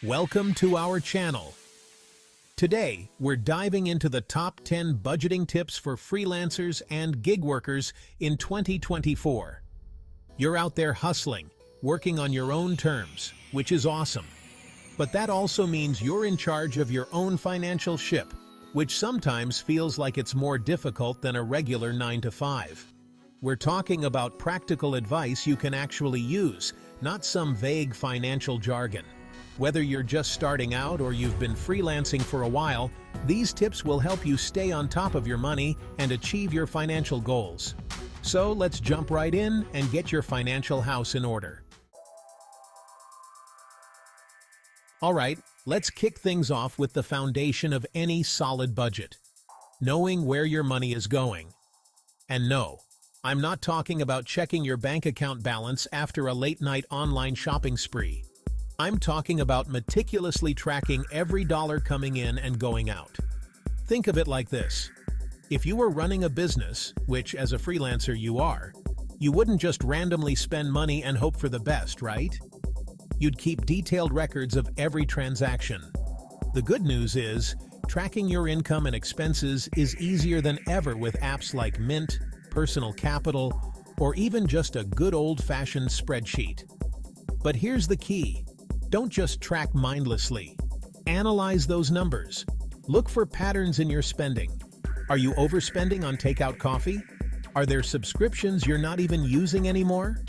Welcome to our channel. Today, we're diving into the top 10 budgeting tips for freelancers and gig workers in 2024. You're out there hustling, working on your own terms, which is awesome. But that also means you're in charge of your own financial ship, which sometimes feels like it's more difficult than a regular 9-to-5. We're talking about practical advice you can actually use, not some vague financial jargon. Whether you're just starting out or you've been freelancing for a while, these tips will help you stay on top of your money and achieve your financial goals. So let's jump right in and get your financial house in order. Alright, let's kick things off with the foundation of any solid budget: knowing where your money is going. And no, I'm not talking about checking your bank account balance after a late-night online shopping spree. I'm talking about meticulously tracking every dollar coming in and going out. Think of it like this. If you were running a business, which as a freelancer you are, you wouldn't just randomly spend money and hope for the best, right? You'd keep detailed records of every transaction. The good news is, tracking your income and expenses is easier than ever with apps like Mint, Personal Capital, or even just a good old-fashioned spreadsheet. But here's the key. Don't just track mindlessly. Analyze those numbers. Look for patterns in your spending. Are you overspending on takeout coffee? Are there subscriptions you're not even using anymore?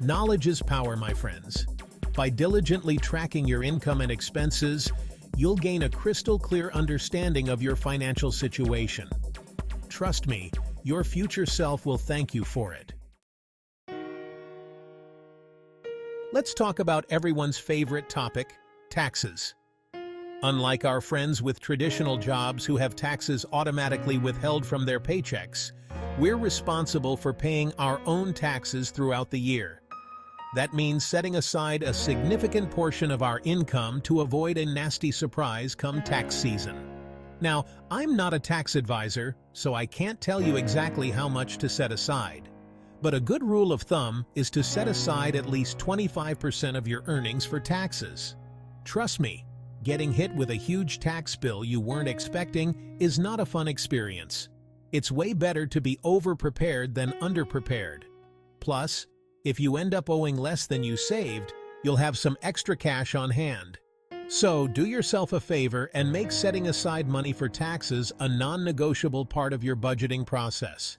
Knowledge is power, my friends. By diligently tracking your income and expenses, you'll gain a crystal-clear understanding of your financial situation. Trust me, your future self will thank you for it. Let's talk about everyone's favorite topic, taxes. Unlike our friends with traditional jobs who have taxes automatically withheld from their paychecks, we're responsible for paying our own taxes throughout the year. That means setting aside a significant portion of our income to avoid a nasty surprise come tax season. Now, I'm not a tax advisor, so I can't tell you exactly how much to set aside. But a good rule of thumb is to set aside at least 25% of your earnings for taxes. Trust me, getting hit with a huge tax bill you weren't expecting is not a fun experience. It's way better to be over-prepared than under-prepared. Plus, if you end up owing less than you saved, you'll have some extra cash on hand. So do yourself a favor and make setting aside money for taxes a non-negotiable part of your budgeting process.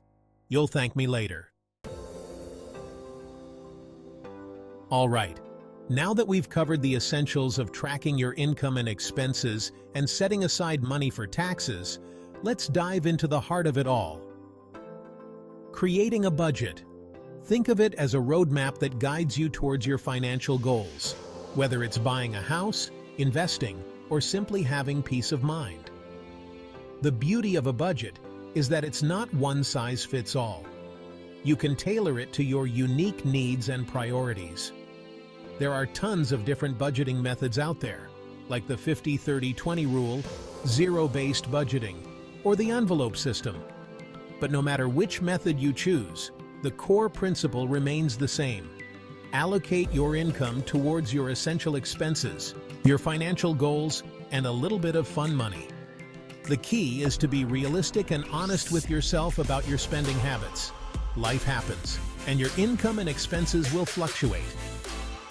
You'll thank me later. Alright, now that we've covered the essentials of tracking your income and expenses and setting aside money for taxes, let's dive into the heart of it all. Creating a budget. Think of it as a roadmap that guides you towards your financial goals, whether it's buying a house, investing, or simply having peace of mind. The beauty of a budget is that it's not one size fits all. You can tailor it to your unique needs and priorities. There are tons of different budgeting methods out there, like the 50-30-20 rule, zero-based budgeting, or the envelope system. But no matter which method you choose, the core principle remains the same. Allocate your income towards your essential expenses, your financial goals, and a little bit of fun money. The key is to be realistic and honest with yourself about your spending habits. Life happens, and your income and expenses will fluctuate.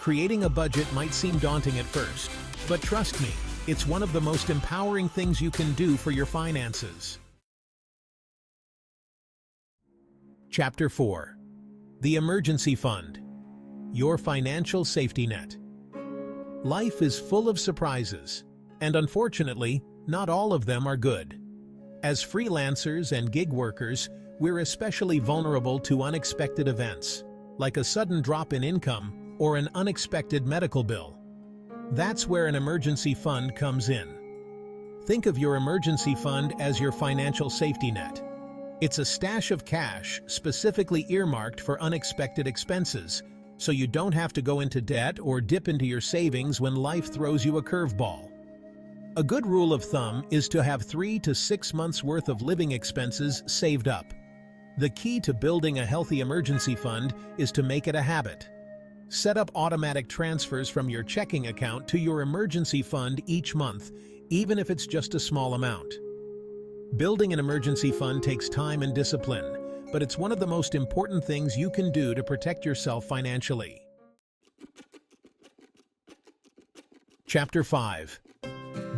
Creating a budget might seem daunting at first, but trust me, it's one of the most empowering things you can do for your finances. Chapter 4. The Emergency Fund. Your financial safety net. Life is full of surprises, and unfortunately, not all of them are good. As freelancers and gig workers, we're especially vulnerable to unexpected events, like a sudden drop in income or an unexpected medical bill. That's where an emergency fund comes in. Think of your emergency fund as your financial safety net. It's a stash of cash specifically earmarked for unexpected expenses, so you don't have to go into debt or dip into your savings when life throws you a curveball. A good rule of thumb is to have 3 to 6 months' worth of living expenses saved up. The key to building a healthy emergency fund is to make it a habit. Set up automatic transfers from your checking account to your emergency fund each month, even if it's just a small amount. Building an emergency fund takes time and discipline, but it's one of the most important things you can do to protect yourself financially. Chapter 5.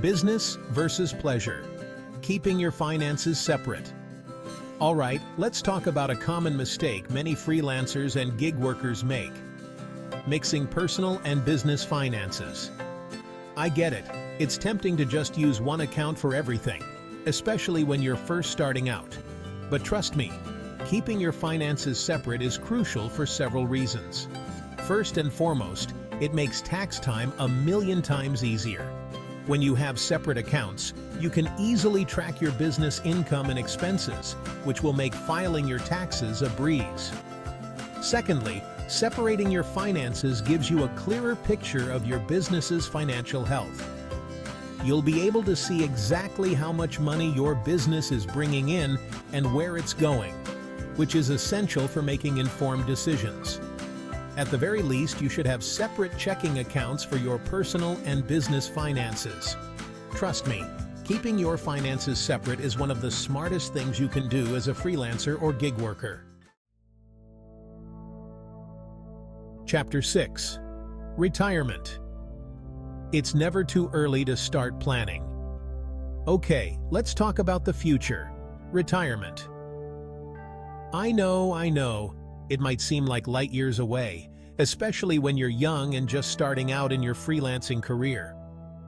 Business versus pleasure. Keeping your finances separate. All right, let's talk about a common mistake many freelancers and gig workers make: mixing personal and business finances. I get it. It's tempting to just use one account for everything, especially when you're first starting out. But trust me, keeping your finances separate is crucial for several reasons. First and foremost, it makes tax time 1,000,000 times easier. When you have separate accounts, you can easily track your business income and expenses, which will make filing your taxes a breeze. Secondly, separating your finances gives you a clearer picture of your business's financial health. You'll be able to see exactly how much money your business is bringing in and where it's going, which is essential for making informed decisions. At the very least, you should have separate checking accounts for your personal and business finances. Trust me, keeping your finances separate is one of the smartest things you can do as a freelancer or gig worker. Chapter 6. Retirement. It's never too early to start planning. Okay, let's talk about the future. Retirement. I know. It might seem like light years away, especially when you're young and just starting out in your freelancing career.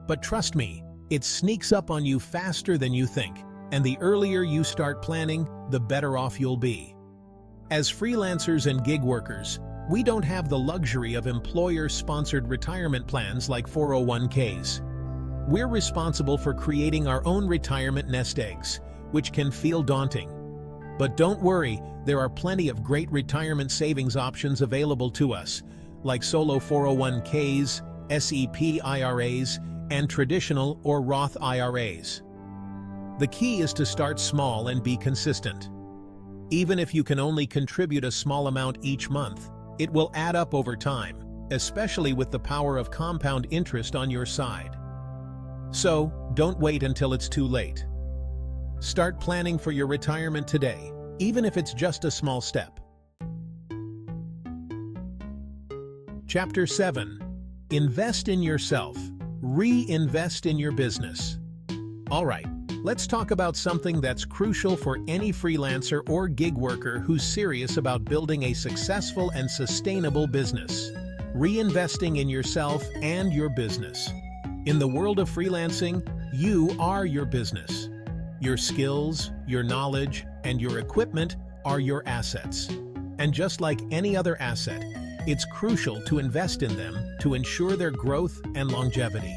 But trust me, it sneaks up on you faster than you think, and the earlier you start planning, the better off you'll be. As freelancers and gig workers, we don't have the luxury of employer-sponsored retirement plans like 401ks. We're responsible for creating our own retirement nest eggs, which can feel daunting. But don't worry, there are plenty of great retirement savings options available to us, like solo 401ks, SEP IRAs, and traditional or Roth IRAs. The key is to start small and be consistent. Even if you can only contribute a small amount each month, it will add up over time, especially with the power of compound interest on your side. So, don't wait until it's too late. Start planning for your retirement today, even if it's just a small step. Chapter 7. Invest in yourself. Reinvest in your business. All right, let's talk about something that's crucial for any freelancer or gig worker who's serious about building a successful and sustainable business. Reinvesting in yourself and your business. In the world of freelancing, you are your business. Your skills, your knowledge, and your equipment are your assets. And just like any other asset, it's crucial to invest in them to ensure their growth and longevity.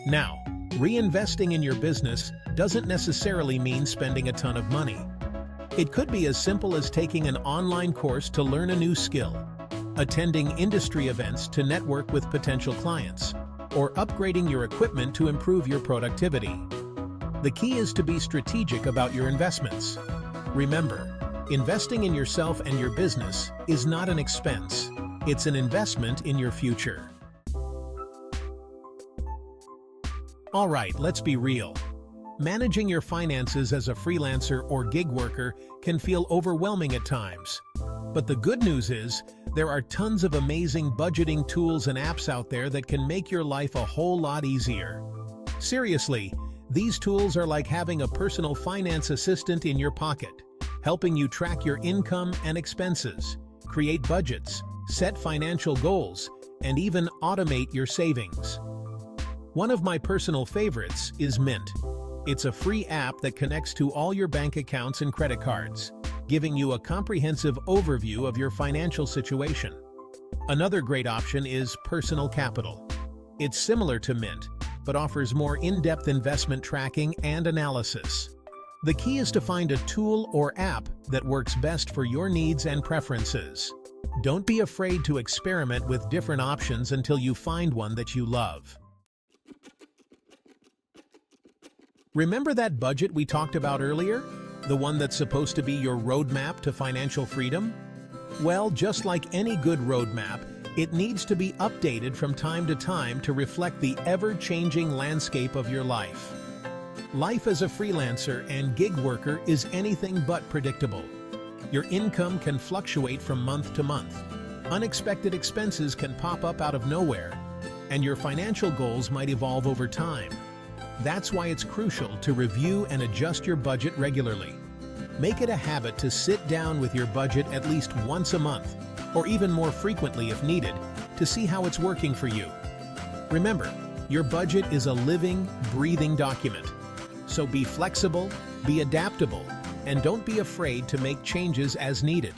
Now, reinvesting in your business doesn't necessarily mean spending a ton of money. It could be as simple as taking an online course to learn a new skill, attending industry events to network with potential clients, or upgrading your equipment to improve your productivity. The key is to be strategic about your investments. Remember, investing in yourself and your business is not an expense. It's an investment in your future. All right, let's be real. Managing your finances as a freelancer or gig worker can feel overwhelming at times. But the good news is, there are tons of amazing budgeting tools and apps out there that can make your life a whole lot easier. Seriously, these tools are like having a personal finance assistant in your pocket, helping you track your income and expenses, create budgets, set financial goals, and even automate your savings. One of my personal favorites is Mint. It's a free app that connects to all your bank accounts and credit cards, giving you a comprehensive overview of your financial situation. Another great option is Personal Capital. It's similar to Mint, but offers more in-depth investment tracking and analysis. The key is to find a tool or app that works best for your needs and preferences. Don't be afraid to experiment with different options until you find one that you love. Remember that budget we talked about earlier? The one that's supposed to be your roadmap to financial freedom? Well, just like any good roadmap, It needs to be updated from time to time to reflect the ever-changing landscape of your life. Life as a freelancer and gig worker is anything but predictable. Your income can fluctuate from month to month. Unexpected expenses can pop up out of nowhere, and your financial goals might evolve over time. That's why it's crucial to review and adjust your budget regularly. Make it a habit to sit down with your budget at least once a month, or even more frequently if needed, to see how it's working for you. Remember, your budget is a living, breathing document. So be flexible, be adaptable, and don't be afraid to make changes as needed.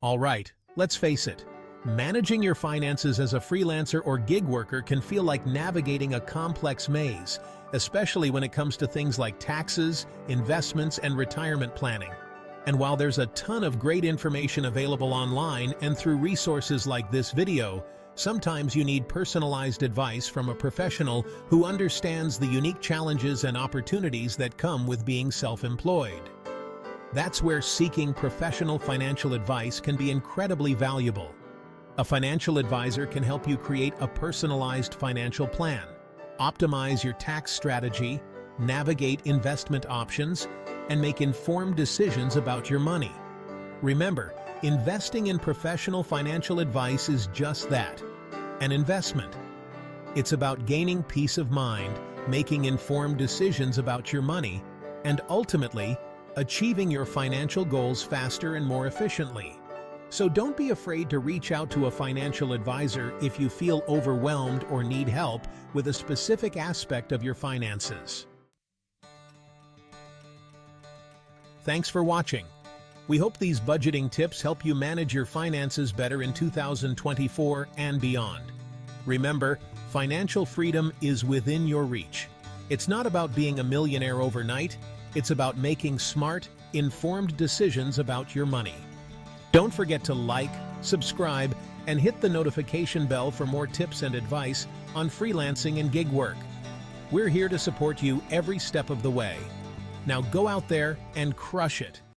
All right, let's face it. Managing your finances as a freelancer or gig worker can feel like navigating a complex maze, especially when it comes to things like taxes, investments, and retirement planning. And while there's a ton of great information available online and through resources like this video, sometimes you need personalized advice from a professional who understands the unique challenges and opportunities that come with being self-employed. That's where seeking professional financial advice can be incredibly valuable. A financial advisor can help you create a personalized financial plan, optimize your tax strategy, navigate investment options, and make informed decisions about your money. Remember, investing in professional financial advice is just that, an investment. It's about gaining peace of mind, making informed decisions about your money, and ultimately, achieving your financial goals faster and more efficiently. So don't be afraid to reach out to a financial advisor if you feel overwhelmed or need help with a specific aspect of your finances. Thanks for watching. We hope these budgeting tips help you manage your finances better in 2024 and beyond. Remember, financial freedom is within your reach. It's not about being a millionaire overnight, it's about making smart, informed decisions about your money. Don't forget to like, subscribe, and hit the notification bell for more tips and advice on freelancing and gig work. We're here to support you every step of the way. Now go out there and crush it.